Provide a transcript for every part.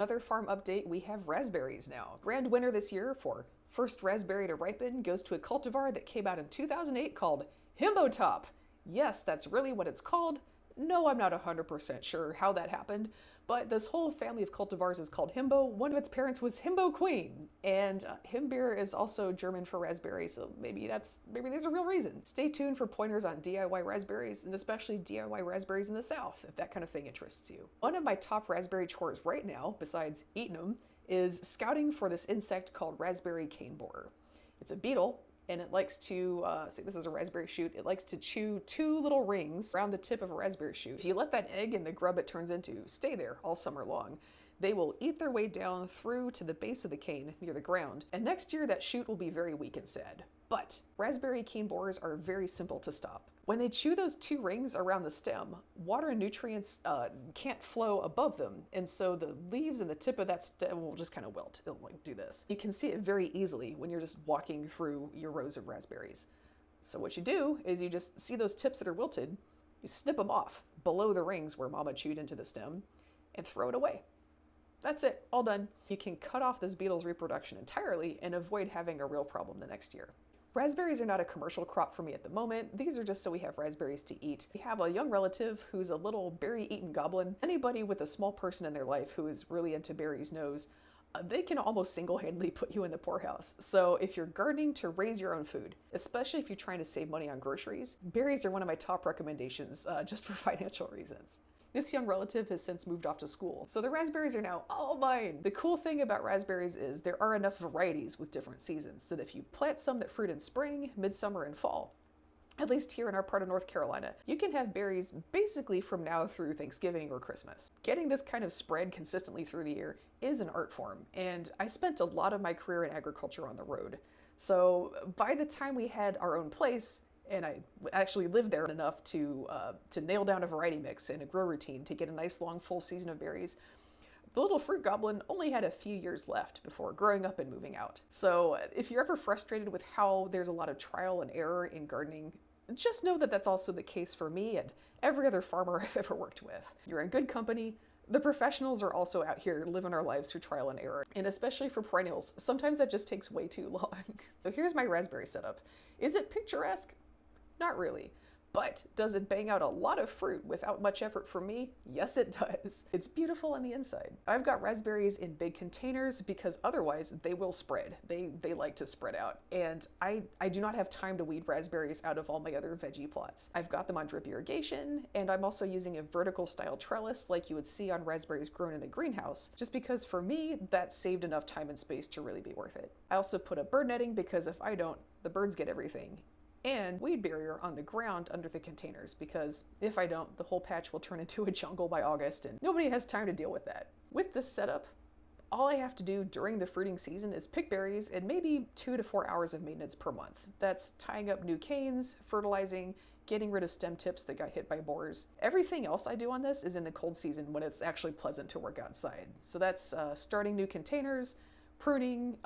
Another farm update, we have raspberries now. Grand winner this year for first raspberry to ripen goes to a cultivar that came out in 2008 called Himbo Top. Yes, that's really what it's called. No, I'm not 100% sure how that happened, but this whole family of cultivars is called Himbo. One of its parents was Himbo Queen, and Himbeer is also German for raspberry, so maybe there's a real reason. Stay tuned for pointers on DIY raspberries, and especially DIY raspberries in the South, if that kind of thing interests you. One of my top raspberry chores right now, besides eating them, is scouting for this insect called raspberry cane borer. It's a beetle, and it likes to, say this is a raspberry shoot, it likes to chew two little rings around the tip of a raspberry shoot. If you let that egg and the grub it turns into stay there all summer long, they will eat their way down through to the base of the cane near the ground, and next year that shoot will be very weak and sad. But raspberry cane borers are very simple to stop. When they chew those two rings around the stem, water and nutrients can't flow above them, and so the leaves and the tip of that stem will just kind of wilt. It'll like do this. You can see it very easily when you're just walking through your rows of raspberries. So what you do is you just see those tips that are wilted, you snip them off below the rings where mama chewed into the stem, and throw it away. That's it, all done. You can cut off this beetle's reproduction entirely and avoid having a real problem the next year. Raspberries are not a commercial crop for me at the moment. These are just so we have raspberries to eat. We have a young relative who's a little berry-eating goblin. Anybody with a small person in their life who is really into berries knows they can almost single-handedly put you in the poorhouse. So if you're gardening to raise your own food, especially if you're trying to save money on groceries, berries are one of my top recommendations just for financial reasons. This young relative has since moved off to school, so the raspberries are now all mine. The cool thing about raspberries is there are enough varieties with different seasons that if you plant some that fruit in spring, midsummer, and fall, at least here in our part of North Carolina, you can have berries basically from now through Thanksgiving or Christmas. Getting this kind of spread consistently through the year is an art form, and I spent a lot of my career in agriculture on the road. So by the time we had our own place, and I actually lived there enough to nail down a variety mix and a grow routine to get a nice long full season of berries, the little fruit goblin only had a few years left before growing up and moving out. So if you're ever frustrated with how there's a lot of trial and error in gardening, just know that that's also the case for me and every other farmer I've ever worked with. You're in good company. The professionals are also out here living our lives through trial and error, and especially for perennials, sometimes that just takes way too long. So here's my raspberry setup. Is it picturesque? Not really. But does it bang out a lot of fruit without much effort from me? Yes, it does. It's beautiful on the inside. I've got raspberries in big containers because otherwise they will spread. They like to spread out. And I do not have time to weed raspberries out of all my other veggie plots. I've got them on drip irrigation, and I'm also using a vertical style trellis like you would see on raspberries grown in a greenhouse, just because for me, that saved enough time and space to really be worth it. I also put up bird netting because if I don't, the birds get everything. And weed barrier on the ground under the containers, because if I don't, the whole patch will turn into a jungle by August and nobody has time to deal with that. With this setup, all I have to do during the fruiting season is pick berries and maybe 2 to 4 hours of maintenance per month. That's tying up new canes, fertilizing, getting rid of stem tips that got hit by borers. Everything else I do on this is in the cold season when it's actually pleasant to work outside. So that's starting new containers, pruning,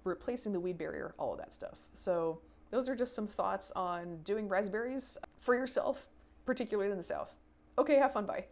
replacing the weed barrier, all of that stuff. So those are just some thoughts on doing raspberries for yourself, particularly in the South. Okay, have fun, bye.